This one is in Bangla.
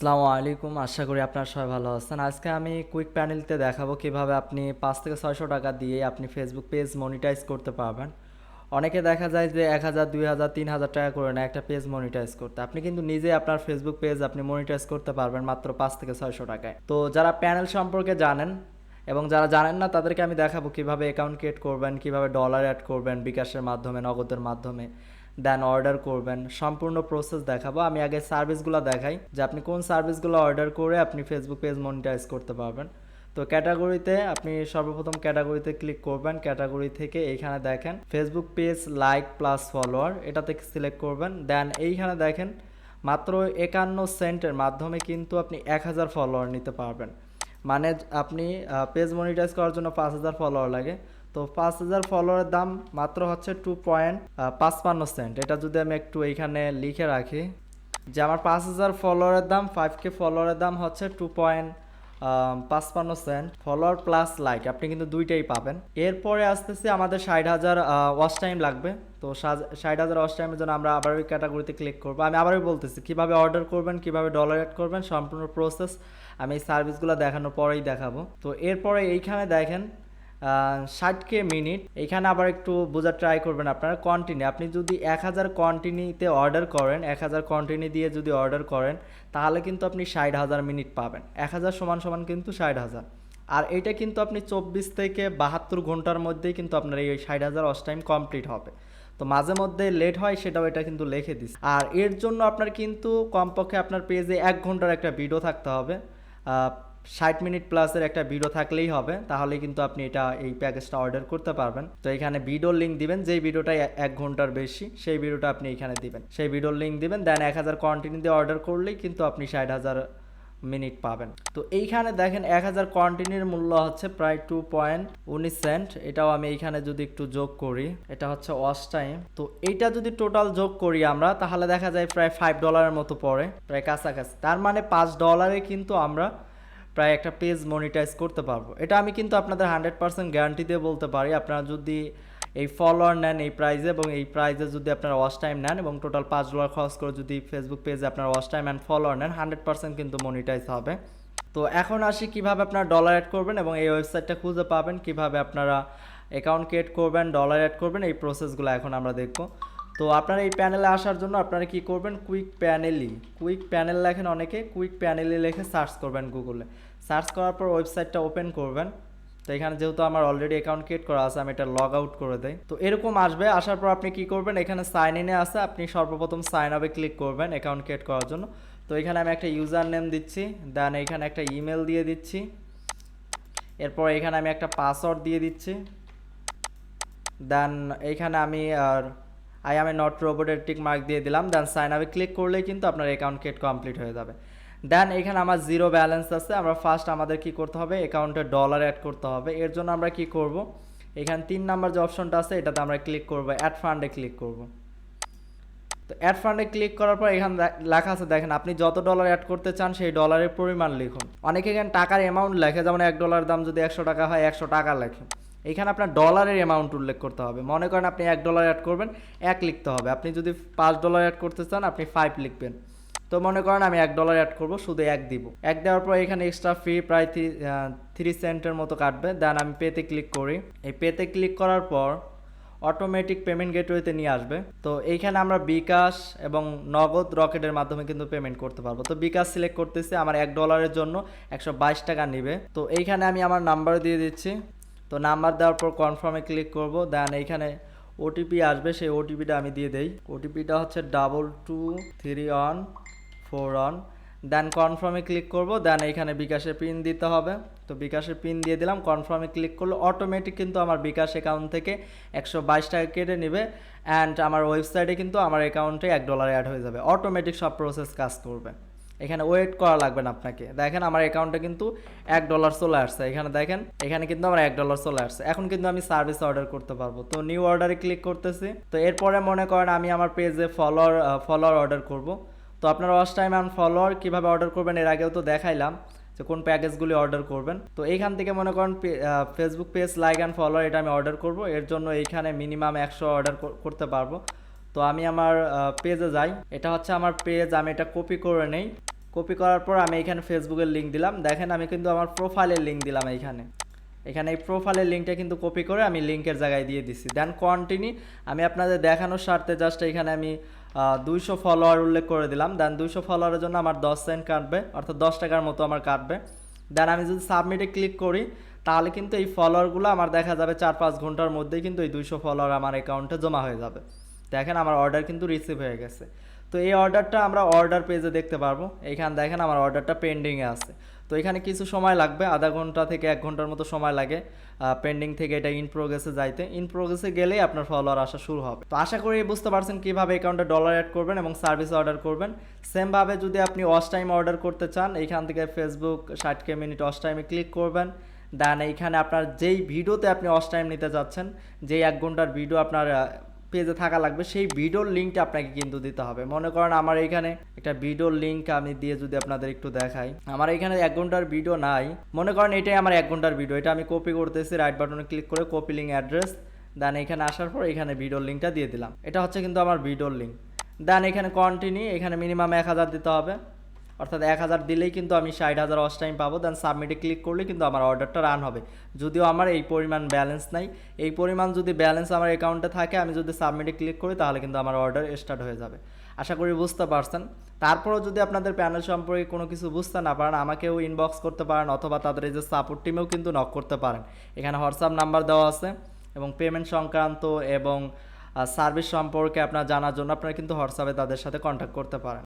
আসসালামু আলাইকুম, আশা করি আপনারা সবাই ভালো আছেন। আজকে আমি কুইক প্যানেলতে দেখাবো কিভাবে আপনি 5 থেকে 600 টাকা দিয়ে আপনি ফেসবুক পেজ মনিটাইজ করতে পারবেন। অনেকে দেখা যায় যে 1000, 2000, 3000 টাকা করে নেয় একটা পেজ মনিটাইজ করতে। আপনি কিন্তু নিজে আপনার ফেসবুক পেজ আপনি মনিটাইজ করতে পারবেন মাত্র 5 থেকে 600 টাকায়। তো যারা প্যানেল সম্পর্কে জানেন এবং যারা জানেন না তাদেরকে আমি দেখাবো কিভাবে অ্যাকাউন্ট ক্রিয়েট করবেন, কিভাবে ডলার অ্যাড করবেন বিকাশের মাধ্যমে, নগদের মাধ্যমে, দেন অর্ডার করবেন, সম্পূর্ণ প্রসেস দেখাবো। আমি আগে সার্ভিসগুলো দেখাই যে আপনি কোন সার্ভিসগুলো অর্ডার করে আপনি ফেসবুক পেজ মনিটাইজ করতে পারবেন। তো ক্যাটাগরিতে আপনি সর্বপ্রথম ক্যাটাগরিতে ক্লিক করবেন। ক্যাটাগরি থেকে এইখানে দেখেন Facebook page like plus follower, এটা থেকে সিলেক্ট করবেন। দেন এইখানে দেখেন মাত্র 51 সেন্টের মাধ্যমে কিন্তু আপনি 1000 ফলোয়ার নিতে পারবেন। মানে আপনি পেজ মনিটাইজ করার জন্য 5000 ফলোয়ার লাগে। তো 5000 ফলোয়ারের দাম মাত্র হচ্ছে 2.55 সেন্ট। এটা যদি আমি একটু এইখানে লিখে রাখি যে আমার 5000 ফলোয়ারের দাম, 5K ফলোয়ারের দাম হচ্ছে 2.55 সেন্ট। ফলোয়ার প্লাস লাইক আপনি কিন্তু দুইটাই পাবেন। এরপরে আসতেছে আমাদের 60,000 ওয়াচ টাইম লাগবে। তো 60,000 ওয়াচ টাইমের জন্য আমরা আবার ওই ক্যাটাগরিতে ক্লিক করবো। আমি আবারই বলতেছি কীভাবে অর্ডার করবেন, কীভাবে ডলার অ্যাড করবেন, সম্পূর্ণ প্রসেস আমি এই সার্ভিসগুলো দেখানোর পরেই দেখাবো। তো এরপরে এইখানে দেখেন 60K মিনিট, এখানে আবার একটু বোঝার ট্রাই করবেন আপনারা। কন্টিনিউ, আপনি যদি 1000 কন্টিনিউতে অর্ডার করেন, 1000 কন্টিনিউ দিয়ে যদি অর্ডার করেন তাহলে কিন্তু আপনি 60,000 মিনিট পাবেন। 1000 সমান সমান কিন্তু 60,000। আর এইটা কিন্তু আপনি 24 থেকে 72 ঘন্টার মধ্যেই কিন্তু আপনার এই 60,000 ওয়াচ টাইম কমপ্লিট হবে। তো মাঝে মধ্যে লেট হয়, সেটাও এটা কিন্তু লিখে দিস। আর এর জন্য আপনার কিন্তু কমপক্ষে আপনার পেজে 1 ঘন্টার একটা ভিডিও থাকতে হবে। 60 মিনিট প্লাসের একটা ভিডিও থাকলেই হবে, তাহলে কিন্তু আপনি এই প্যাকেজটা অর্ডার করতে পারবেন। তো এখানে ভিডিওর লিঙ্ক দিবেন, যেই ভিডিওটা 1 ঘন্টার বেশি সেই ভিডিওটা আপনি এখানে দিবেন, সেই ভিডিওর লিঙ্ক দিবেন। দেন 1000 কন্টিনিউ দিয়ে অর্ডার করলেই কিন্তু আপনি 60,000 মিনিট পাবেন। তো এইখানে দেখেন 1000 কন্টিনিউর মূল্য হচ্ছে প্রায় 2.19 সেন্ট। এটাও আমি এইখানে যদি একটু যোগ করি, এটা হচ্ছে ওয়াচ টাইম। তো এইটা যদি টোটাল যোগ করি আমরা, তাহলে দেখা যায় প্রায় $5 মতো পড়ে, প্রায় কাছাকাছি। তার মানে $5 কিন্তু আমরা প্রায় একটা পেজ মনিটাইজ করতে পারবো। এটা আমি কিন্তু আপনাদের 100% গ্যারান্টি দিয়ে বলতে পারি। আপনারা যদি এই ফলোয়ার নেন এই প্রাইজে, এবং এই প্রাইজে যদি আপনারা ওয়াচ টাইম নেন এবং টোটাল $5 খরচ করে যদি ফেসবুক পেজে আপনারা ওয়াচ টাইম অ্যান্ড ফলোয়ার নেন, 100% কিন্তু মনিটাইজ হবে। তো এখন আসি কিভাবে আপনারা ডলার অ্যাড করবেন এবং এই ওয়েবসাইটটা খুঁজে পাবেন, কিভাবে আপনারা অ্যাকাউন্ট ক্রিয়েট করবেন, ডলার অ্যাড করবেন, এই প্রসেসগুলো এখন আমরা দেখব। তো আপনারা এই প্যানেলে আসার জন্য আপনারা কি করবেন, কুইক প্যানেল লেখেন অনেকে, কুইক প্যানেলই লিখে সার্চ করবেন গুগলে। সার্চ করার পর ওয়েবসাইটটা ওপেন করবেন। তো এখানে যেহেতু আমার অলরেডি অ্যাকাউন্ট ক্রিয়েট করা আছে, আমি এটা লগ আউট করে দেই। তো এরকম আসবে, আসার পর আপনি কি করবেন, এখানে সাইন ইনে আছে, আপনি সর্বপ্রথম সাইন আপে ক্লিক করবেন অ্যাকাউন্ট ক্রিয়েট করার জন্য। তো এখানে আমি একটা ইউজার নেম দিচ্ছি, দেন এখানে একটা ইমেল দিয়ে দিচ্ছি। এরপর এখানে আমি একটা পাসওয়ার্ড দিয়ে দিচ্ছি। দেন এইখানে আমি আই এম এ নট রোবটের টিক মার্ক দিয়ে দিলাম। দেন সাইন আপে ক্লিক করলেই কিন্তু আপনার অ্যাকাউন্ট ক্রিয়েট কমপ্লিট হয়ে যাবে। দেন এখানে আমার জিরো ব্যালেন্স আছে। আমরা ফার্স্ট আমাদের কি করতে হবে, অ্যাকাউন্টে ডলার অ্যাড করতে হবে। এর জন্য আমরা কি করব, এখানে 3 নাম্বার যে অপশনটা আছে এটাতে আমরা ক্লিক করব, অ্যাড ফান্ডে ক্লিক করব। তো অ্যাড ফান্ডে ক্লিক করার পর এখানে লেখা আছে, দেখেন আপনি যত ডলার অ্যাড করতে চান সেই ডলারের পরিমাণ লিখুন। অনেকে এখানে টাকার অ্যামাউন্ট লেখে, যেমন $1 দাম যদি 100 টাকা হয় 100 টাকা লেখে। এখানে আপনার ডলারের অ্যামাউন্ট উল্লেখ করতে হবে। মনে করেন আপনি $1 অ্যাড করবেন, 1 লিখতে হবে। আপনি যদি $5 অ্যাড করতে চান আপনি 5 লিখবেন। তো মনে করেন আমি $1 অ্যাড করব, শুধু 1 দিব। 1 দেওয়ার পর এখানে এক্সট্রা ফি প্রায় 3 সেন্টের মতো কাটবে। দেন আমি পেতে ক্লিক করি। এই পেতে ক্লিক করার পর অটোমেটিক পেমেন্ট গেটওয়েতে নিয়ে আসবে। তো এইখানে আমরা বিকাশ এবং নগদ রকেটের মাধ্যমে কিন্তু পেমেন্ট করতে পারবো। তো বিকাশ সিলেক্ট করতেছি, আমার $1 জন্য 122 টাকা নিবে। তো এইখানে আমি আমার নাম্বার দিয়ে দিচ্ছি। তো নাম্বার দেওয়ার পর কনফার্মে ক্লিক করব। দেন এইখানে ওটিপি আসবে, সেই ওটিপিটা আমি দিয়ে দেই। ওটিপিটা হচ্ছে 223141। দেন কনফার্মে ক্লিক করব। দেন এইখানে বিকাশের পিন দিতে হবে। তো বিকাশের পিন দিয়ে দিলাম, কনফার্মে ক্লিক করলে অটোমেটিক কিন্তু আমার বিকাশ অ্যাকাউন্ট থেকে 122 টাকা কেটে নেবে। অ্যান্ড আমার ওয়েবসাইটে কিন্তু আমার অ্যাকাউন্টে $1 অ্যাড হয়ে যাবে। অটোমেটিক সব প্রসেস কাজ করবে, এখানে ওয়েট করা লাগবে না আপনাকে। দেখেন আমার অ্যাকাউন্টে কিন্তু $1 চলে আসছে। এখানে দেখেন, এখানে কিন্তু আমার $1 চলে আসছে। এখন কিন্তু আমি সার্ভিস অর্ডার করতে পারবো। তো নিউ অর্ডারে ক্লিক করতেছি। তো এরপরে মনে করেন আমি আমার পেজে ফলোয়ার অর্ডার করব। তো আপনারা ওয়াচ টাইম অ্যান্ড ফলোয়ার কীভাবে অর্ডার করবেন এর আগেও তো দেখাইলাম যে কোন প্যাকেজগুলি অর্ডার করবেন। তো এইখান থেকে মনে করেন Facebook page like and follower এটা আমি অর্ডার করব। এর জন্য এইখানে মিনিমাম 100 অর্ডার করতে পারবো। তো আমি আমার পেজে যাই, এটা হচ্ছে আমার পেজ, আমি এটা কপি করে নেই। কপি করার পর আমি এখানে ফেসবুকের লিঙ্ক দিলাম। দেখেন আমি কিন্তু আমার প্রোফাইলের লিঙ্ক দিলাম এইখানে। এখানে এই প্রোফাইলের লিঙ্কটা কিন্তু কপি করে আমি লিঙ্কের জায়গায় দিয়ে দিচ্ছি। দেন কন্টিনিউ, আমি আপনাদের দেখানোর স্বার্থে জাস্ট এখানে আমি 200 ফলোয়ার উল্লেখ করে দিলাম। দেন 200 ফলোয়ারের জন্য আমার 10 সেন্ট কাটবে, অর্থাৎ 10 টাকার মতো আমার কাটবে। দেন আমি যদি সাবমিটে ক্লিক করি তাহলে কিন্তু এই ফলোয়ারগুলো আমার দেখা যাবে 4-5 ঘন্টার মধ্যেই কিন্তু এই 200 ফলোয়ার আমার অ্যাকাউন্টে জমা হয়ে যাবে। দেখেন আমার অর্ডার কিন্তু রিসিভ হয়ে গেছে। তো এই অর্ডারটা আমরা অর্ডার পেজে দেখতে পারবো। এইখানে দেখেন আমার অর্ডারটা পেন্ডিংয়ে আছে। তো এখানে কিছু সময় লাগবে, আধা ঘন্টা থেকে 1 ঘন্টার মতো সময় লাগে পেন্ডিং থেকে এটা ইন প্রোগ্রেসে যাইতে। ইন প্রোগ্রেসে গেলেই আপনার ফলোয়ার আসা শুরু হবে। তো আশা করি বুঝতে পারছেন কীভাবে অ্যাকাউন্টে ডলার অ্যাড করবেন এবং সার্ভিস অর্ডার করবেন। সেমভাবে যদি আপনি ওয়াচ টাইম অর্ডার করতে চান, এইখান থেকে ফেসবুক 60K মিনিট ওয়াচ টাইমে ক্লিক করবেন। দেন এইখানে আপনার যেই ভিডিওতে আপনি ওয়াচ টাইম নিতে যাচ্ছেন, যেই 1 ঘন্টার ভিডিও আপনার পেজে থাকা লাগবে, সেই ভিডিওর লিঙ্কটা আপনাকে কিন্তু দিতে হবে। মনে করেন আমার এইখানে একটা ভিডিওর লিঙ্ক আমি দিয়ে যদি আপনাদের একটু দেখাই, আমার এখানে 1 ঘন্টার ভিডিও নাই। মনে করেন এটাই আমার 1 ঘন্টার ভিডিও, এটা আমি কপি করতেছি, রাইট বাটনে ক্লিক করে কপি লিঙ্ক অ্যাড্রেস। দেন এখানে আসার পর এখানে ভিডিওর লিঙ্কটা দিয়ে দিলাম। এটা হচ্ছে কিন্তু আমার ভিডিওর লিঙ্ক। দেন এখানে কন্টিনিউ, এখানে মিনিমাম 1000 দিতে হবে, অর্থাৎ 1000 দিলেই কিন্তু আমি 60,000 ওয়াচ টাইম পাবো। দেন সাবমিটে ক্লিক করলে কিন্তু আমার অর্ডারটা রান হবে। যদিও আমার এই পরিমাণ ব্যালেন্স নাই, এই পরিমাণ যদি ব্যালেন্স আমার অ্যাকাউন্টে থাকে, আমি যদি সাবমিটে ক্লিক করি তাহলে কিন্তু আমার অর্ডার স্টার্ট হয়ে যাবে। আশা করি বুঝতে পারছেন। তারপরেও যদি আপনাদের প্যানেল সম্পর্কে কোনো কিছু বুঝতে না পারেন, আমাকেও ইনবক্স করতে পারেন অথবা তাদের এই যে সাপোর্ট টিমেও কিন্তু নক করতে পারেন। এখানে হোয়াটসঅ্যাপ নাম্বার দেওয়া আছে এবং পেমেন্ট সংক্রান্ত এবং সার্ভিস সম্পর্কে আপনার জানার জন্য আপনারা কিন্তু হোয়াটসঅ্যাপে তাদের সাথে কন্ট্যাক্ট করতে পারেন।